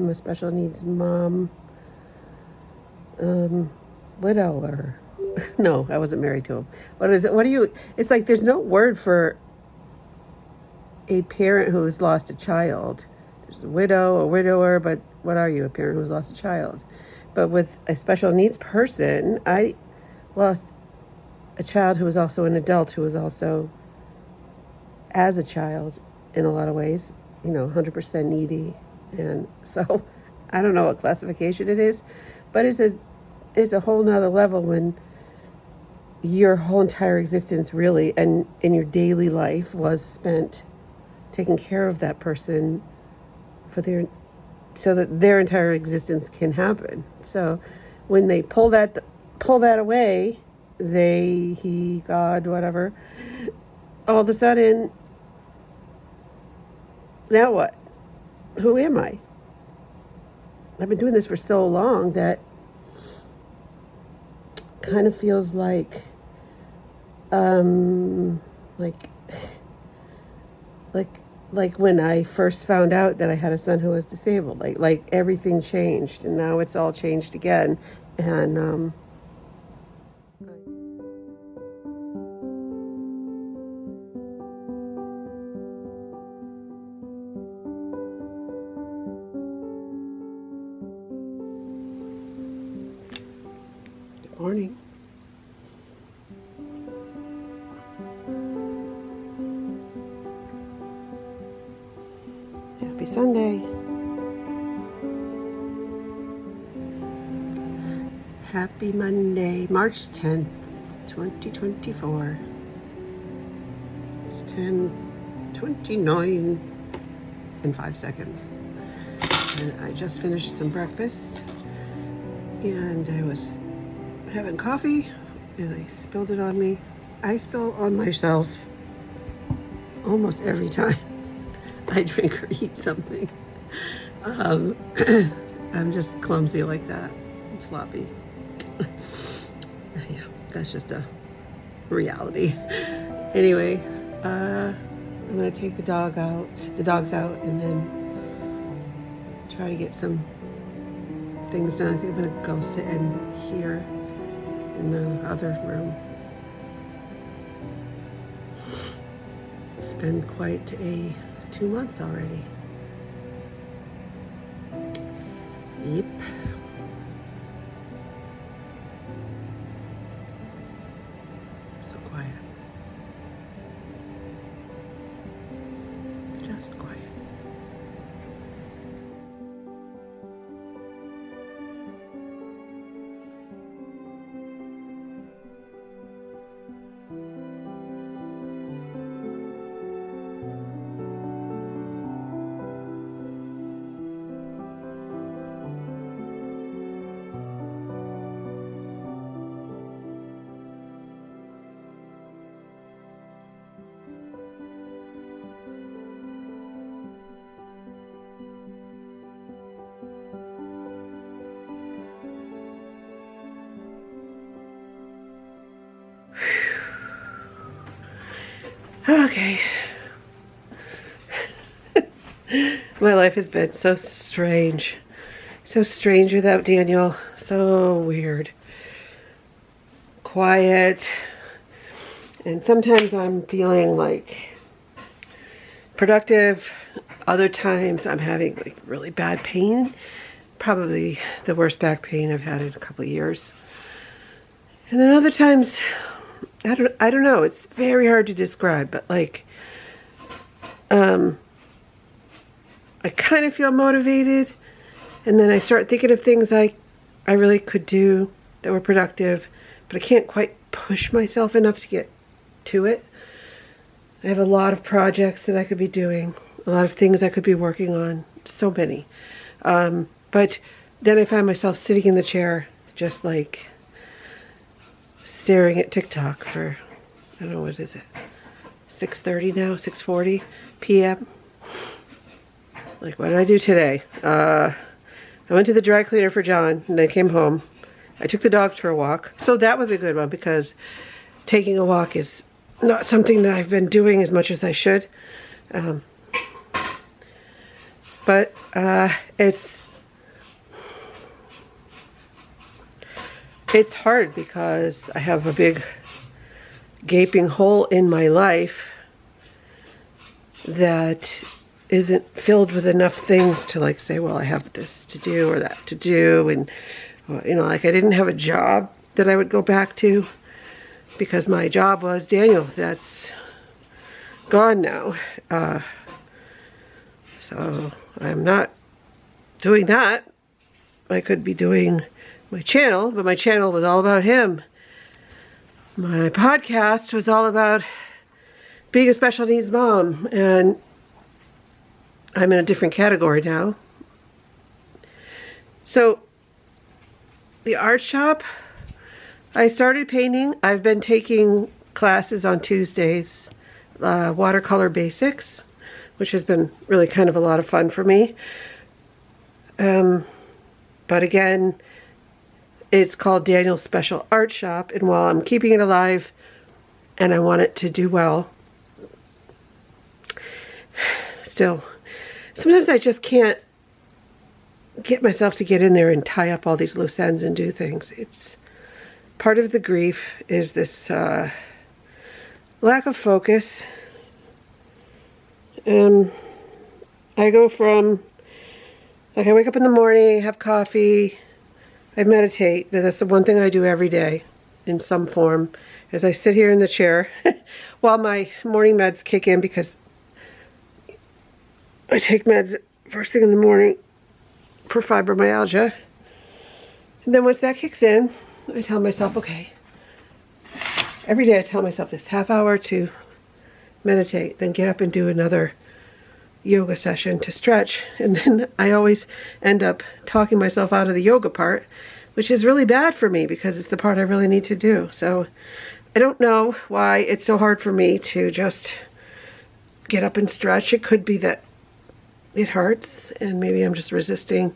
I'm a special needs mom, widower. No, I wasn't married to him. What is it? What do you, it's like there's no word for a parent who's lost a child. There's a widow, a widower, but what are you? A parent who's lost a child. But with a special needs person, I lost a child who was also an adult, who was also, as a child, in a lot of ways, 100% needy. And so I don't know what classification it is, but it's a whole nother level when your whole entire existence really, and in your daily life, was spent taking care of that person so that their entire existence can happen. So when they pull that away, he, God, whatever, all of a sudden, now what? Who am I? I've been doing this for so long that kind of feels like when I first found out that I had a son who was disabled, like everything changed, and now it's all changed again. And good morning. Happy Sunday. Happy Monday, March 10th, 2024. It's 10:29 and 5 seconds. And I just finished some breakfast, and I was having coffee, and I spilled it on me. I spill on myself almost every time I drink or eat something. I'm just clumsy like that. And sloppy. Yeah, that's just a reality. Anyway, I'm gonna take the dogs out, and then try to get some things done. I think I'm gonna go sit in here in the other room. It's been quite 2 months already. Yep. So quiet. Just quiet. Okay. My life has been so strange. So strange without Daniel. So weird. Quiet. And sometimes I'm feeling like productive. Other times I'm having like really bad pain. Probably the worst back pain I've had in a couple of years. And then other times, I don't know. It's very hard to describe, but like, I kind of feel motivated, and then I start thinking of things I really could do that were productive, but I can't quite push myself enough to get to it. I have a lot of projects that I could be doing, a lot of things I could be working on, so many. But then I find myself sitting in the chair, just like staring at TikTok for, I don't know, what is it, 6:30 now, 6:40 p.m. Like, what did I do today? I went to the dry cleaner for John, and I came home. I took the dogs for a walk. So that was a good one, because taking a walk is not something that I've been doing as much as I should. But it's it's hard because I have a big gaping hole in my life that isn't filled with enough things to like say, well, I have this to do or that to do. And, you know, like I didn't have a job that I would go back to because my job was, Daniel, that's gone now. So I'm not doing that. I could be doing my channel, but my channel was all about him. My podcast was all about being a special needs mom, and I'm in a different category now. So the art shop, I started painting. I've been taking classes on Tuesdays, watercolor basics, which has been really kind of a lot of fun for me. But again, it's called Daniel's Special Art Shop, and while I'm keeping it alive and I want it to do well, still, sometimes I just can't get myself to get in there and tie up all these loose ends and do things. It's part of the grief is this lack of focus. I go from, like, I wake up in the morning, have coffee, I meditate. That's the one thing I do every day in some form, as I sit here in the chair while my morning meds kick in, because I take meds first thing in the morning for fibromyalgia. And then once that kicks in, I tell myself, okay, every day I tell myself this half hour to meditate, then get up and do another yoga session to stretch. And then I always end up talking myself out of the yoga part, which is really bad for me because it's the part I really need to do. So I don't know why it's so hard for me to just get up and stretch. It could be that it hurts and maybe I'm just resisting.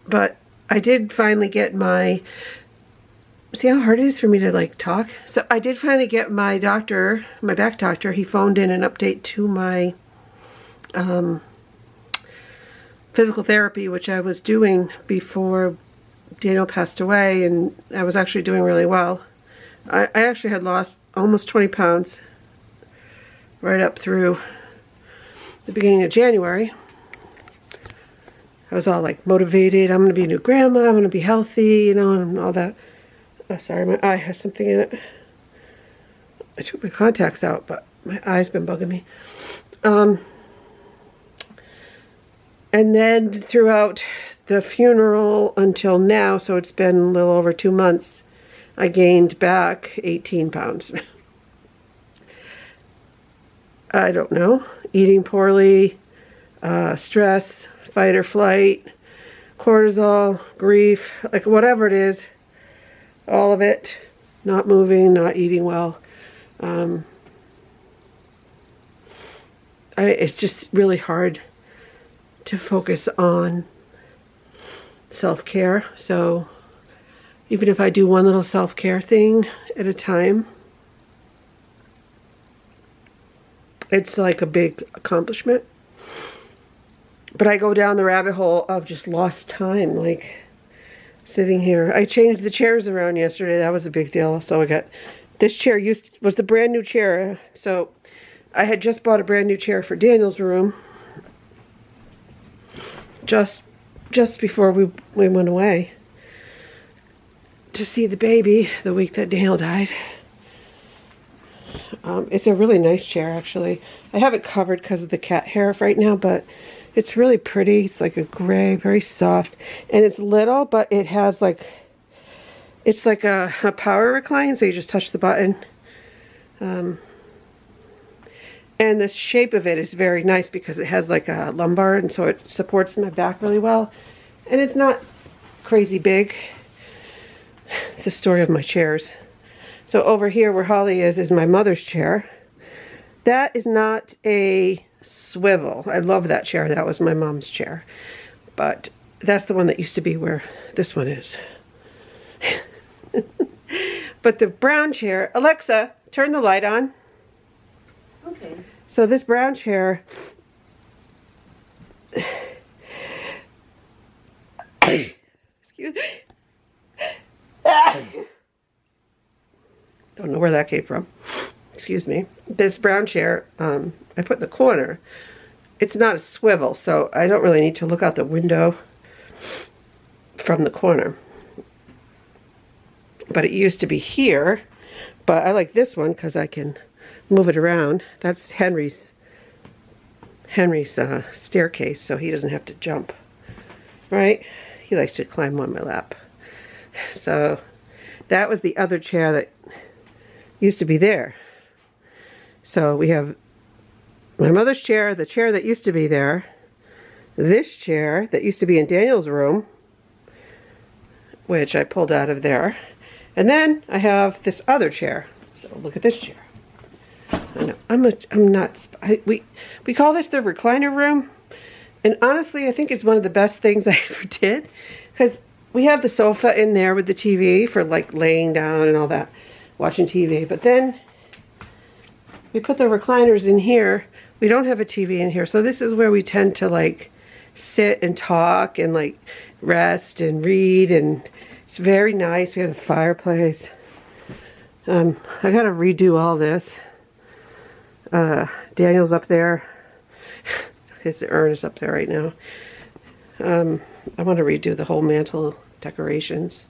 But I did finally get my, see how hard it is for me to like talk? So I did finally get my doctor, my back doctor. He phoned in an update to my physical therapy, which I was doing before Daniel passed away, and I was actually doing really well. I actually had lost almost 20 pounds right up through the beginning of January. I was all like motivated. I'm going to be a new grandma. I'm going to be healthy, you know, and all that. Oh, sorry, my eye has something in it. I took my contacts out, but my eye's been bugging me. And then throughout the funeral until now, so it's been a little over 2 months, I gained back 18 pounds. I don't know. Eating poorly, stress, fight or flight, cortisol, grief, like whatever it is, all of it, not moving, not eating well. It's just really hard to focus on self-care. So even if I do one little self-care thing at a time, it's like a big accomplishment. But I go down the rabbit hole of just lost time, like sitting here. I changed the chairs around yesterday. That was a big deal. So I got this chair was the brand new chair. So I had just bought a brand new chair for Daniel's room just before we went away to see the baby the week that Daniel died. It's a really nice chair, actually. I have it covered because of the cat hair right now, but it's really pretty. It's like a gray, very soft, and it's little, but it has like, it's like a power recline, so you just touch the button. And the shape of it is very nice because it has like a lumbar, and so it supports my back really well. And it's not crazy big. It's the story of my chairs. So over here where Holly is my mother's chair. That is not a swivel. I love that chair. That was my mom's chair. But that's the one that used to be where this one is. But the brown chair, Alexa, turn the light on. Okay. So this brown chair, excuse me, know where that came from. Excuse me. This brown chair, I put in the corner. It's not a swivel, so I don't really need to look out the window from the corner. But it used to be here, but I like this one because I can move it around. That's Henry's staircase, so he doesn't have to jump, right? He likes to climb on my lap. So that was the other chair that used to be there. So we have my mother's chair, the chair that used to be there, this chair that used to be in Daniel's room, which I pulled out of there, and then I have this other chair. So look at this chair. I know, I'm not. We call this the recliner room, and honestly, I think it's one of the best things I ever did, because we have the sofa in there with the TV for like laying down and all that, watching TV. But then we put the recliners in here. We don't have a TV in here, so this is where we tend to like sit and talk and like rest and read, and it's very nice. We have a fireplace. I gotta redo all this. Daniel's up there. His urn is up there right now. I want to redo the whole mantle decorations.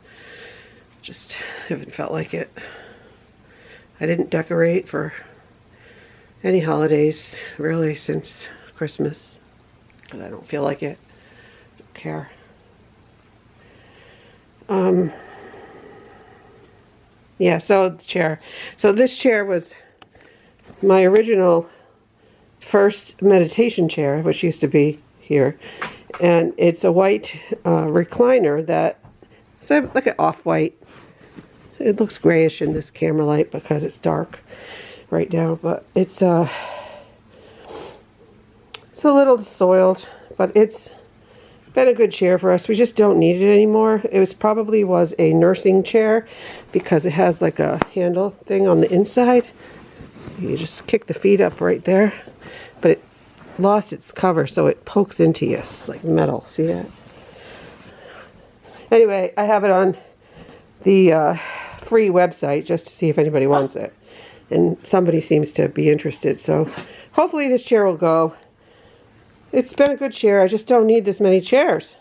Just haven't felt like it. I didn't decorate for any holidays really since Christmas, but I don't feel like it. Don't care. Yeah, so the chair. So this chair was my original first meditation chair, which used to be here, and it's a white recliner that it's like an off-white. It looks grayish in this camera light because it's dark right now, but it's a little soiled, but it's been a good chair for us. We just don't need it anymore. It was probably a nursing chair because it has like a handle thing on the inside. You just kick the feet up right there, but it lost its cover, so it pokes into you. It's like metal. See that? Anyway, I have it on the free website just to see if anybody wants it, and somebody seems to be interested, so hopefully this chair will go. It's been a good chair. I just don't need this many chairs.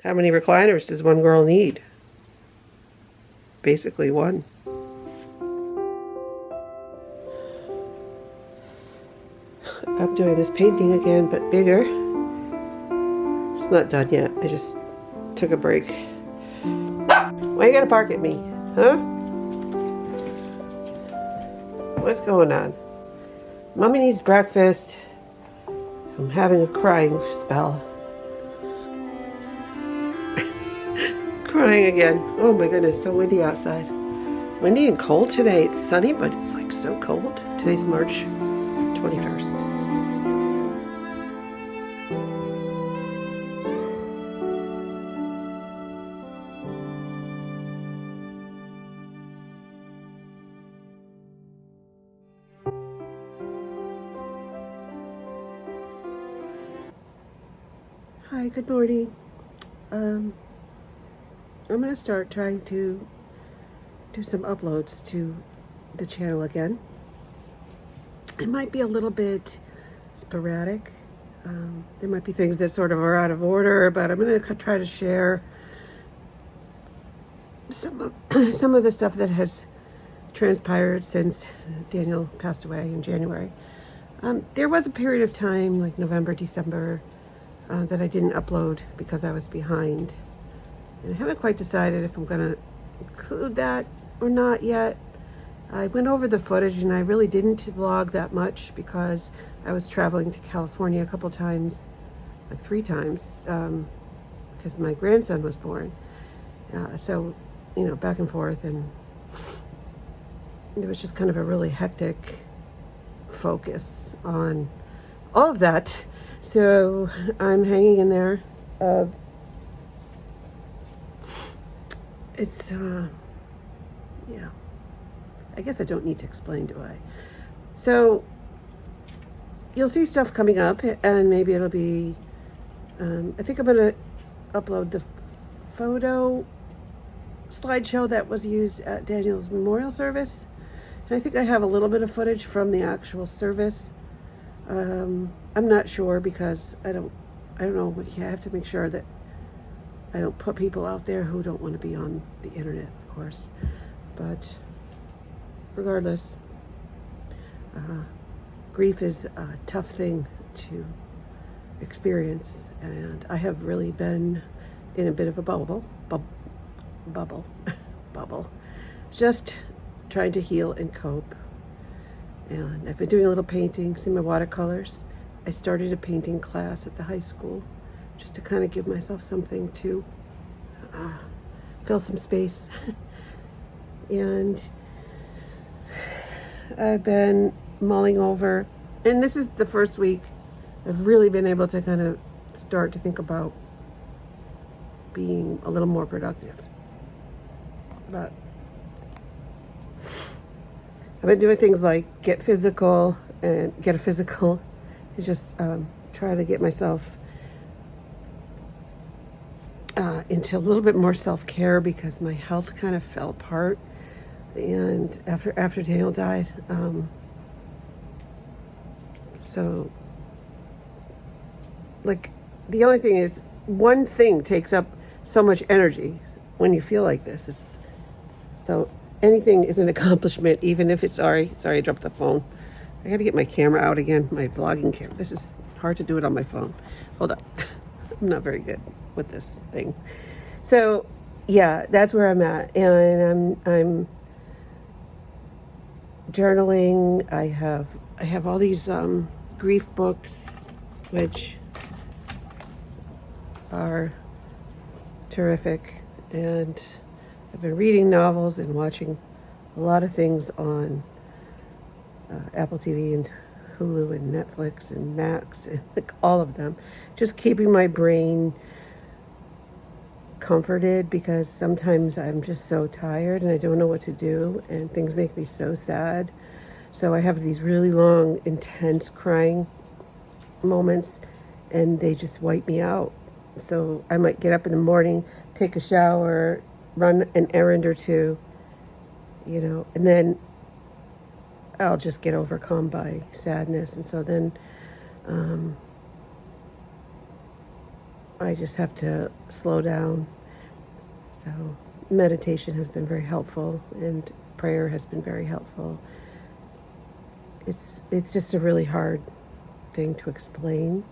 How many recliners does one girl need? Basically one. I'm doing this painting again, but bigger. It's not done yet. I just took a break. Why you gotta bark at me, huh? What's going on? Mommy needs breakfast. I'm having a crying spell. Crying again. Oh my goodness, so windy outside. Windy and cold today. It's sunny, but it's like so cold. Today's March 21st. Hi, good morning. I'm going to start trying to do some uploads to the channel again. It might be a little bit sporadic. There might be things that sort of are out of order, but I'm going to try to share some of the stuff that has transpired since Daniel passed away in January. There was a period of time, like November, December, that I didn't upload because I was behind. And I haven't quite decided if I'm going to include that or not yet. I went over the footage and I really didn't vlog that much because I was traveling to California a couple times, like 3 times, because my grandson was born. So, you know, back and forth, and it was just kind of a really hectic focus on all of that. So I'm hanging in there. It's, yeah. I guess I don't need to explain, do I? So you'll see stuff coming up, and maybe it'll be, I think I'm going to upload the photo slideshow that was used at Daniel's memorial service. And I think I have a little bit of footage from the actual service. I'm not sure because I don't know. I have to make sure that I don't put people out there who don't want to be on the internet, of course. But regardless, grief is a tough thing to experience, and I have really been in a bit of a bubble, just trying to heal and cope. And I've been doing a little painting, see my watercolors. I started a painting class at the high school just to kind of give myself something to fill some space. And I've been mulling over, and this is the first week I've really been able to kind of start to think about being a little more productive. But I've been doing things like get a physical and just try to get myself into a little bit more self-care because my health kind of fell apart. And after Daniel died, so like the only thing is one thing takes up so much energy when you feel like this. So anything is an accomplishment, even if it's sorry, I dropped the phone. I got to get my camera out again, my vlogging camera. This is hard to do it on my phone. Hold on. I'm not very good with this thing. So yeah, that's where I'm at. And I'm journaling. I have all these grief books, which are terrific. And I've been reading novels and watching a lot of things on Apple TV and Hulu and Netflix and Max and like all of them. Just keeping my brain comforted because sometimes I'm just so tired and I don't know what to do and things make me so sad. So I have these really long, intense crying moments and they just wipe me out. So I might get up in the morning, take a shower, run an errand or two, and then I'll just get overcome by sadness. And so then I just have to slow down. So meditation has been very helpful and prayer has been very helpful. It's just a really hard thing to explain.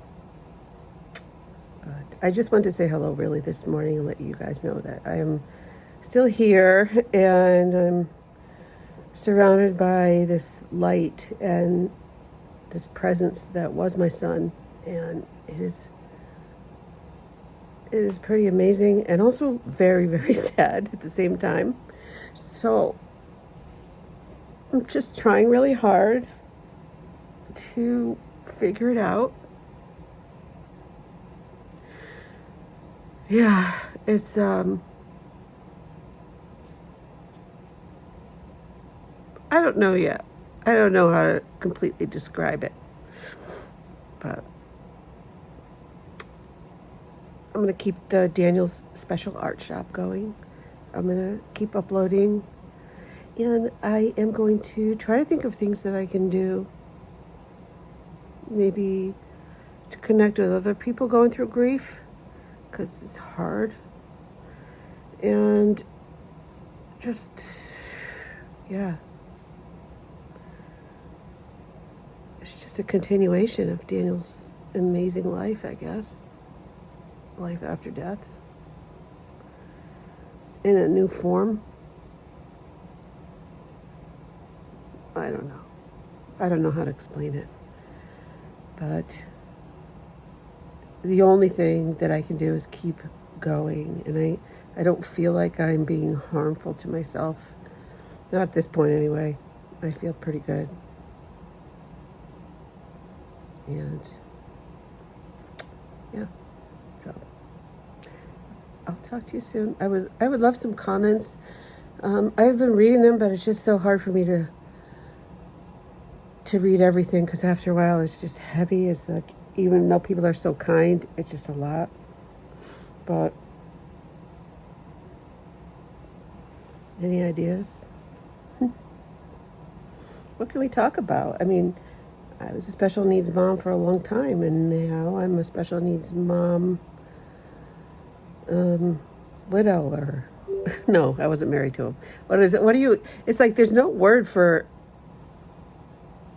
But I just wanted to say hello really this morning and let you guys know that I am still here and I'm surrounded by this light and this presence that was my son, and it is pretty amazing and also very, very sad at the same time. So I'm just trying really hard to figure it out. Yeah, it's I don't know yet. I don't know how to completely describe it. But I'm going to keep the Daniel's Special Art Shop going. I'm going to keep uploading. And I am going to try to think of things that I can do. Maybe to connect with other people going through grief. Because it's hard. And just, yeah. It's just a continuation of Daniel's amazing life, I guess. Life after death. In a new form. I don't know. I don't know how to explain it. But the only thing that I can do is keep going. And I don't feel like I'm being harmful to myself. Not at this point anyway. I feel pretty good. And yeah, so I'll talk to you soon. I would love some comments. I've been reading them, but it's just so hard for me to read everything because after a while it's just heavy. It's like, even though people are so kind, it's just a lot. But Any ideas? What can we talk about? I mean, I was a special needs mom for a long time, and now I'm a special needs mom, widower. No, I wasn't married to him. What is it? What do you? It's like there's no word for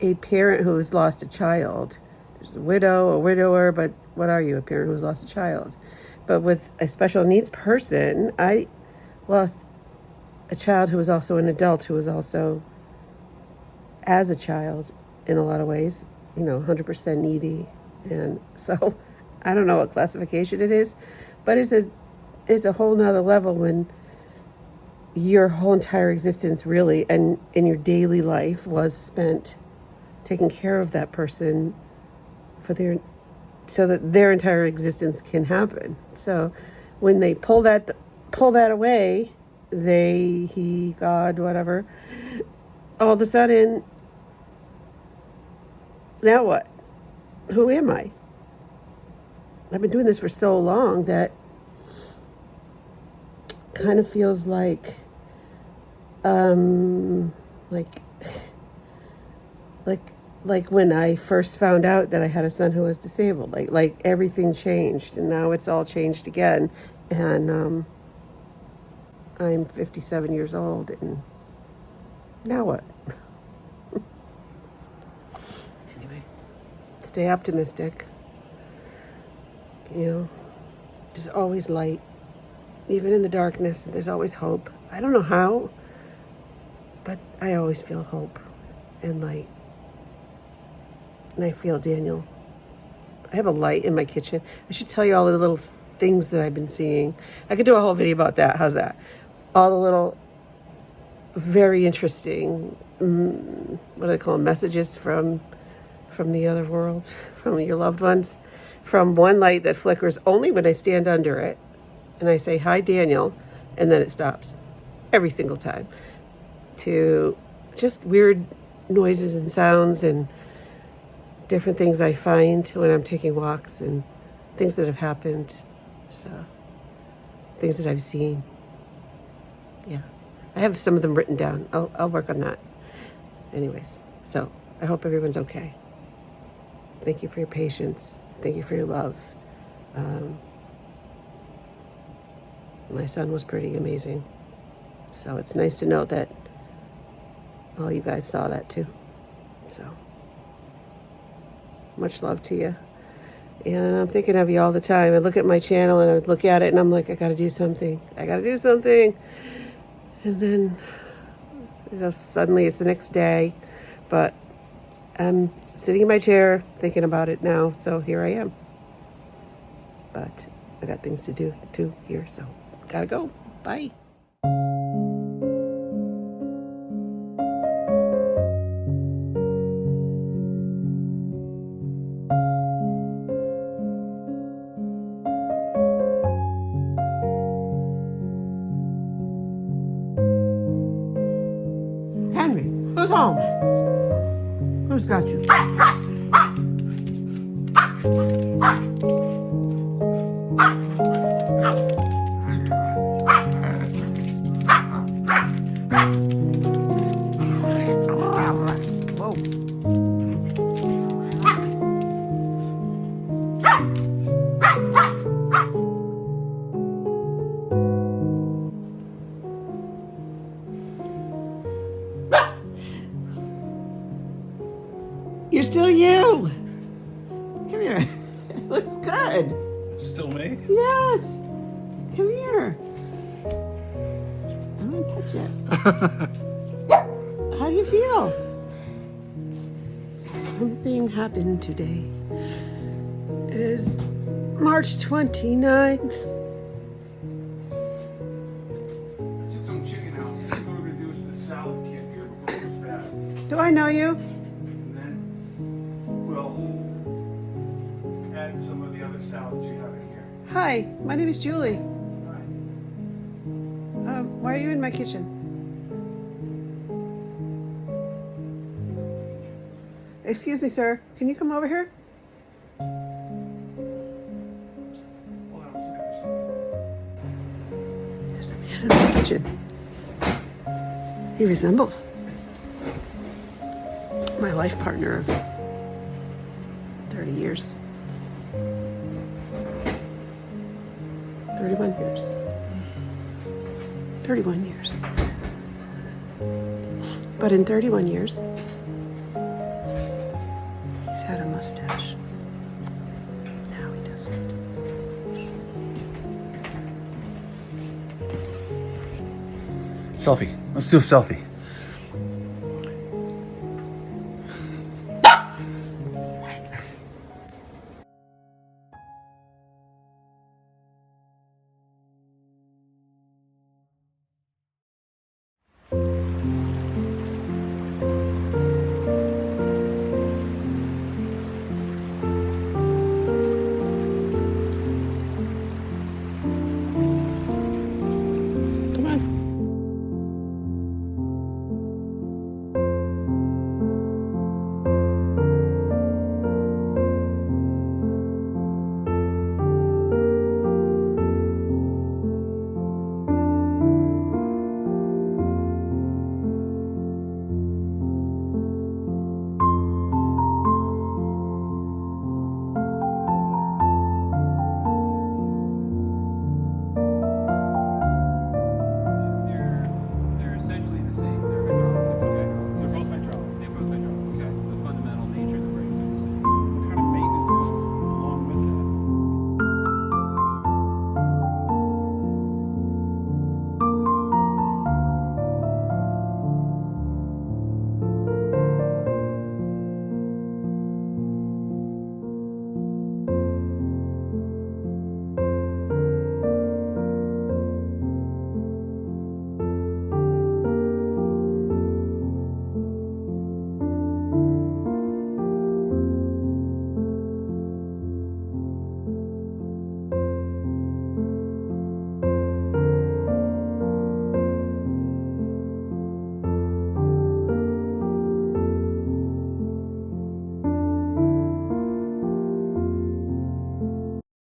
a parent who's lost a child. There's a widow, a widower, but what are you? A parent who's lost a child. But with a special needs person, I lost a child who was also an adult, who was also, as a child, in a lot of ways, 100% needy. And so I don't know what classification it is, but it's a whole nother level when your whole entire existence really and in your daily life was spent taking care of that person so that their entire existence can happen. So when they pull that away, God, whatever, all of a sudden, now what? Who am I? I've been doing this for so long that kind of feels like when I first found out that I had a son who was disabled, like everything changed, and now it's all changed again. And I'm 57 years old, and now what? Anyway, stay optimistic. There's always light. Even in the darkness, there's always hope. I don't know how, but I always feel hope and light. And I feel Daniel. I have a light in my kitchen. I should tell you all the little things that I've been seeing. I could do a whole video about that. How's that? All the little, very interesting, what do they call them? Messages from the other world, from your loved ones. From one light that flickers only when I stand under it, and I say, "Hi, Daniel," and then it stops every single time, to just weird noises and sounds and different things I find when I'm taking walks and things that have happened. So, things that I've seen. Yeah. I have some of them written down. I'll work on that. Anyways, so I hope everyone's okay. Thank you for your patience. Thank you for your love. My son was pretty amazing. So it's nice to know that all you guys saw that too. So much love to you. And I'm thinking of you all the time. I look at my channel and I look at it and I'm like, I gotta do something. And then suddenly it's the next day. But I'm sitting in my chair thinking about it now. So here I am. But I got things to do too here. So gotta go. Bye. Henry, who's home? Who's got you? Whoa. You're still you. Come here. It looks good. Still me? Yes. Come here. I'm gonna touch it. How do you feel? So something happened today. It is March 29th. Took some chicken out. What we're gonna do is the salad kit here before it goes bad. Do I know you? And then we'll add some of the other salads you have in here. Hi, my name is Julie. Hi. Why are you in my kitchen? Excuse me, sir. Can you come over here? Hold on a second. There's a man in my kitchen. He resembles my life partner of 30 years. 31 years. 31 years. But in 31 years, he's had a mustache. Now he doesn't. Selfie. Let's do a selfie.